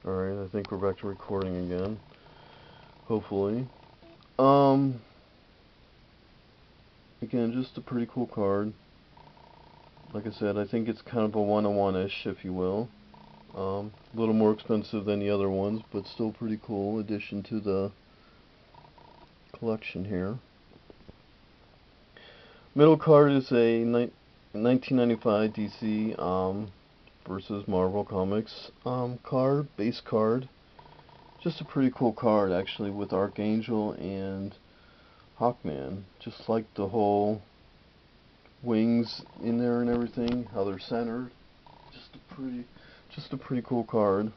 Alright, I think we're back to recording again. Hopefully. Again, just a pretty cool card. Like I said, I think it's kind of a one-on-one-ish, if you will. A little more expensive than the other ones, but still pretty cool addition to the collection here. Middle card is a 1995 DC versus Marvel Comics card, base card. Just a pretty cool card actually, with Archangel and Hawkman. Just like the whole wings in there and everything, how they're centered. Just a pretty cool card.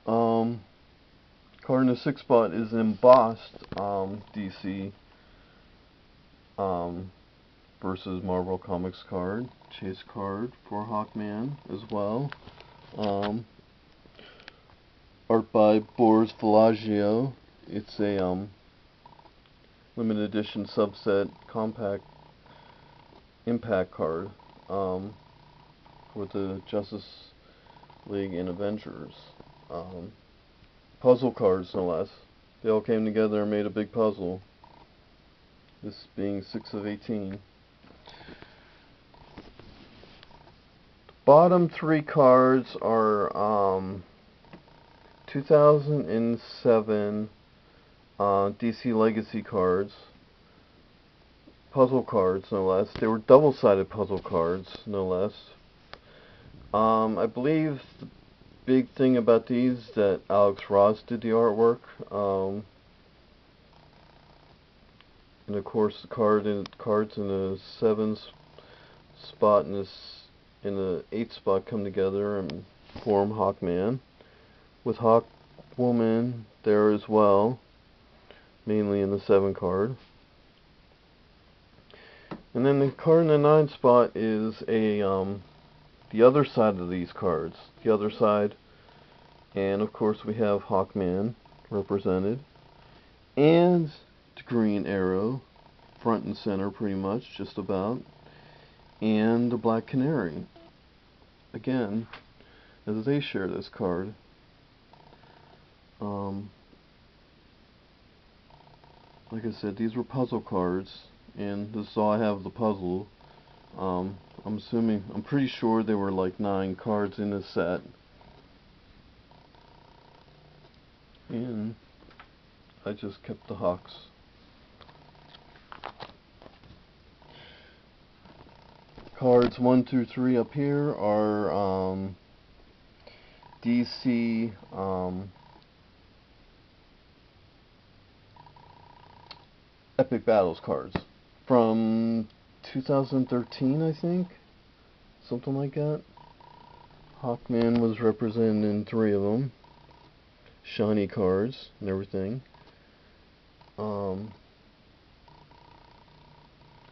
Card in the 6th spot is embossed DC versus Marvel Comics card, chase card for Hawkman as well. Art by Boris Vallejo. It's a limited edition subset compact impact card for the Justice League and Avengers. Puzzle cards, no less. They all came together and made a big puzzle. This being 6 of 18. The bottom 3 cards are 2007 DC Legacy cards. Puzzle cards, no less. They were double-sided puzzle cards, no less. I believe the big thing about these that Alex Ross did the artwork. And of course, the cards in the 7th spot and in the 8th spot come together and form Hawkman, with Hawkwoman there as well, mainly in the 7 card. And then the card in the 9th spot is the other side of these cards, the other side, and of course we have Hawkman represented, and the Green Arrow, front and center pretty much, just about, and the Black Canary, again, as they share this card. Like I said, these were puzzle cards, and this is all I have of the puzzle. I'm pretty sure there were like 9 cards in this set. And I just kept the Hawks. Cards 1 through 3 up here are DC Epic Battles cards from 2013, I think, something like that. Hawkman was represented in 3 of them, shiny cards and everything.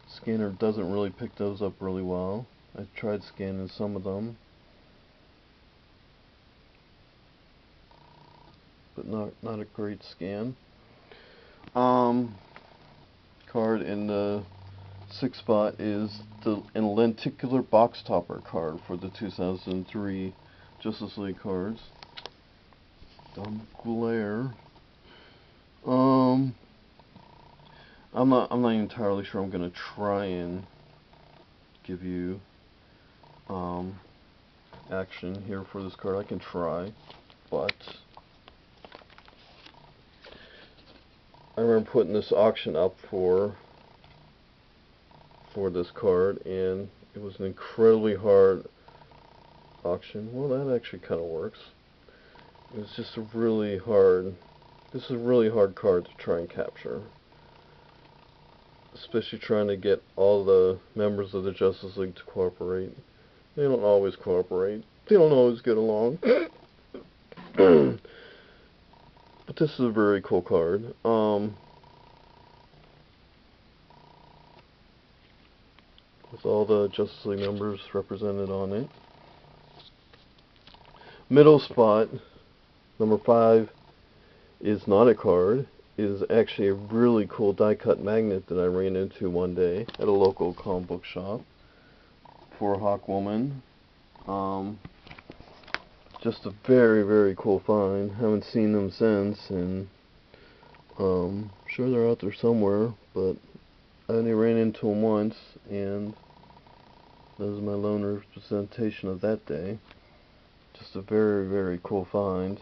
Scanner doesn't really pick those up really well. I tried scanning some of them, but not a great scan. Card in the 6th spot is the lenticular box topper card for the 2003 Justice League cards. Dumb glare. I'm not even entirely sure I'm gonna try and give you action here for this card. I can try, but I remember putting this auction up for this card, and it was an incredibly hard auction. Well, that actually kind of works. It was just a really hard. This is a really hard card to try and capture, especially trying to get all the members of the Justice League to cooperate. They don't always cooperate. They don't always get along. But this is a very cool card. With all the Justice League members represented on it. Middle spot, number 5, is not a card. It is actually a really cool die-cut magnet that I ran into one day at a local comic book shop for Hawkwoman. just a very, very cool find. Haven't seen them since, and sure they're out there somewhere, but I only ran into them once, and that was my lone representation of that day. Just a very, very cool find.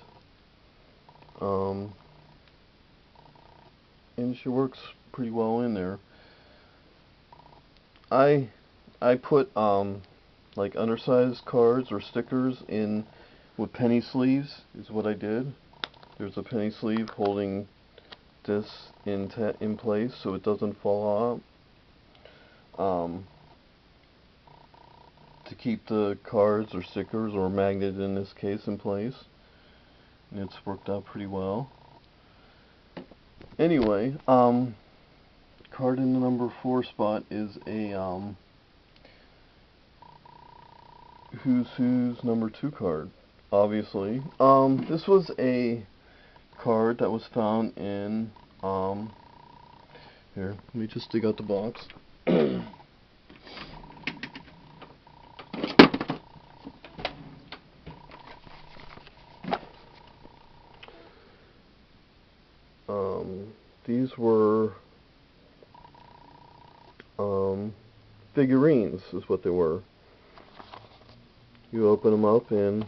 And she works pretty well in there. I put like undersized cards or stickers in with penny sleeves is what I did. There's a penny sleeve holding this in place so it doesn't fall out. To keep the cards or stickers or magnet in this case in place, and it's worked out pretty well. Anyway, card in the number 4 spot is a Who's Who's number 2 card, obviously. This was a card that was found in here, let me just dig out the box. These were figurines is what they were. You open them up and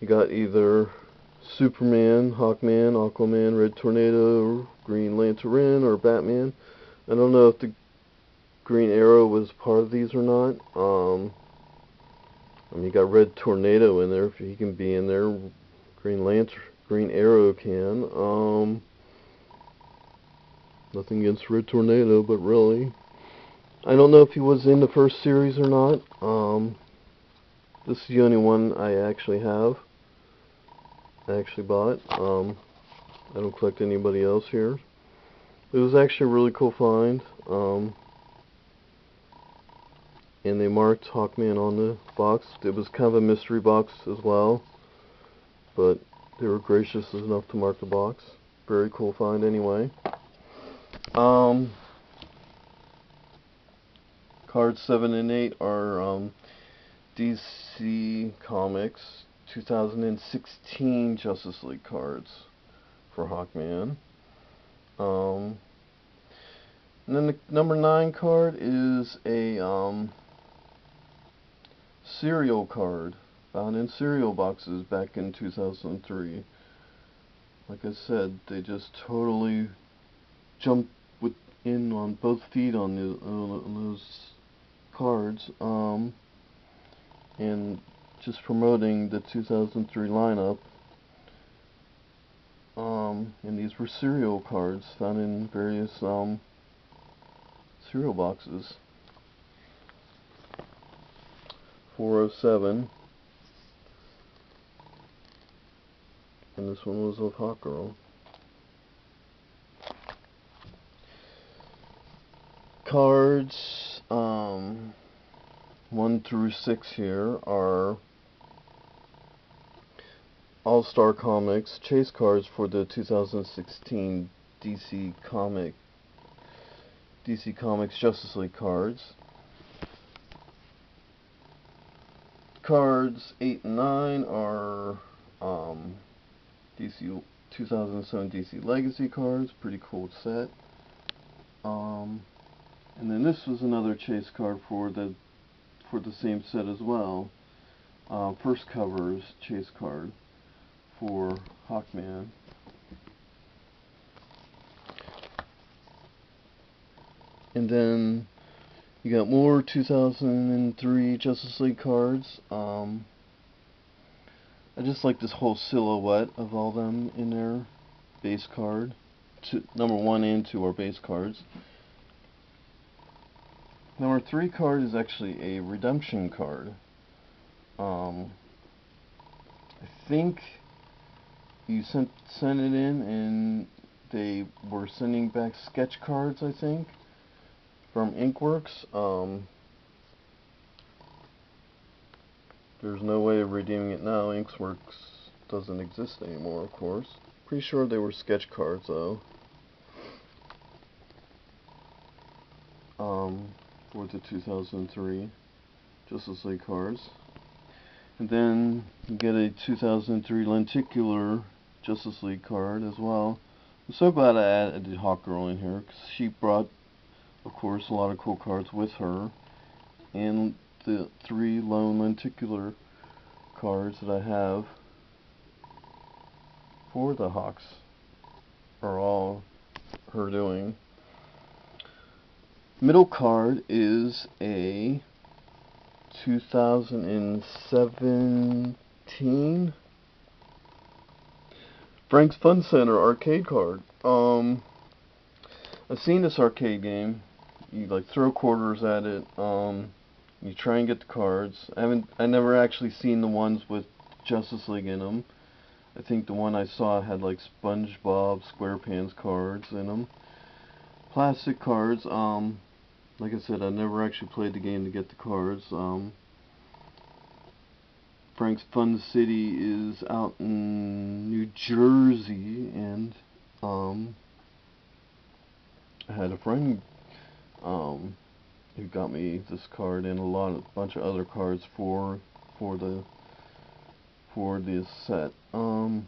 you got either Superman, Hawkman, Aquaman, Red Tornado, Green Lantern, or Batman. I don't know if the Green Arrow was part of these or not. I mean, you got Red Tornado in there, if he can be in there. Green Lantern, Green Arrow can. Nothing against Red Tornado, but really, I don't know if he was in the first series or not. This is the only one I actually have. I actually bought. I don't collect anybody else here. It was actually a really cool find. And they marked Hawkman on the box. It was kind of a mystery box as well, but they were gracious enough to mark the box. Very cool find anyway. Cards 7 and 8 are DC Comics 2016 Justice League cards for Hawkman. And then the number 9 card is a cereal card found in cereal boxes back in 2003. Like I said, they just totally jumped in on both feet on those cards, and just promoting the 2003 lineup. And these were cereal cards found in various cereal boxes. 407, and this one was of Hawkgirl. Cards 1 through 6 here are All-Star Comics chase cards for the 2016 DC Comics Justice League cards. Cards 8 and 9 are DC 2007 DC Legacy cards. Pretty cool set. And then this was another chase card for the same set as well. First cover's chase card for Hawkman. And then you got more 2003 Justice League cards. I just like this whole silhouette of all them in their base card. Number 1 and 2 are base cards. Number 3 card is actually a redemption card. I think you sent it in and they were sending back sketch cards, I think, from Inkworks. There's no way of redeeming it now. Inkworks doesn't exist anymore, of course. Pretty sure they were sketch cards, though. For the 2003 Justice League cards. And then You get a 2003 lenticular Justice League card as well. I'm so glad I added Hawkgirl in here, because she brought, of course, a lot of cool cards with her. And the 3 lone lenticular cards that I have for the Hawks are all her doing. Middle card is a 2017 Frank's Fun Center arcade card. I've seen this arcade game. You like throw quarters at it. You try and get the cards. I never actually seen the ones with Justice League in them. I think the one I saw had like SpongeBob SquarePants cards in them. Plastic cards. Like I said, I never actually played the game to get the cards. Frank's Fun City is out in New Jersey, and I had a friend who got me this card and a bunch of other cards for this set. I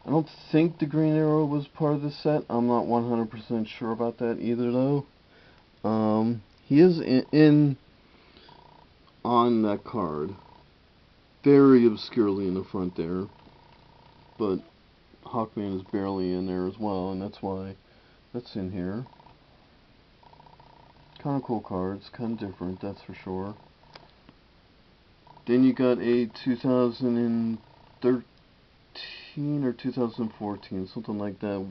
don't think the Green Arrow was part of the set. I'm not 100% sure about that either, though. He is in on that card, very obscurely in the front there, but Hawkman is barely in there as well, and that's why that's in here. Kind of cool cards, kind of different, that's for sure. Then you got a 2013 or 2014, something like that,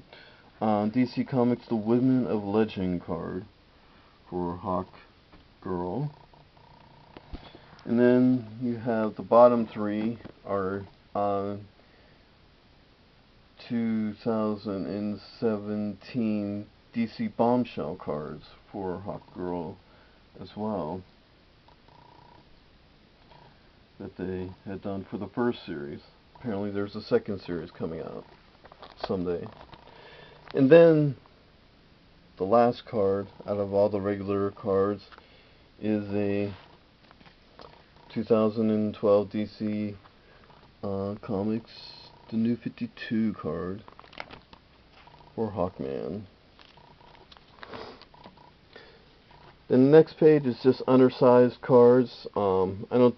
DC Comics The Women of Legend card for Hawkgirl. And then you have the bottom 3 are 2017 DC Bombshell cards for Hawkgirl as well, that they had done for the first series. Apparently there's a second series coming out someday. And then the last card out of all the regular cards is a 2012 DC Comics The New 52 card for Hawkman. The next page is just undersized cards. I don't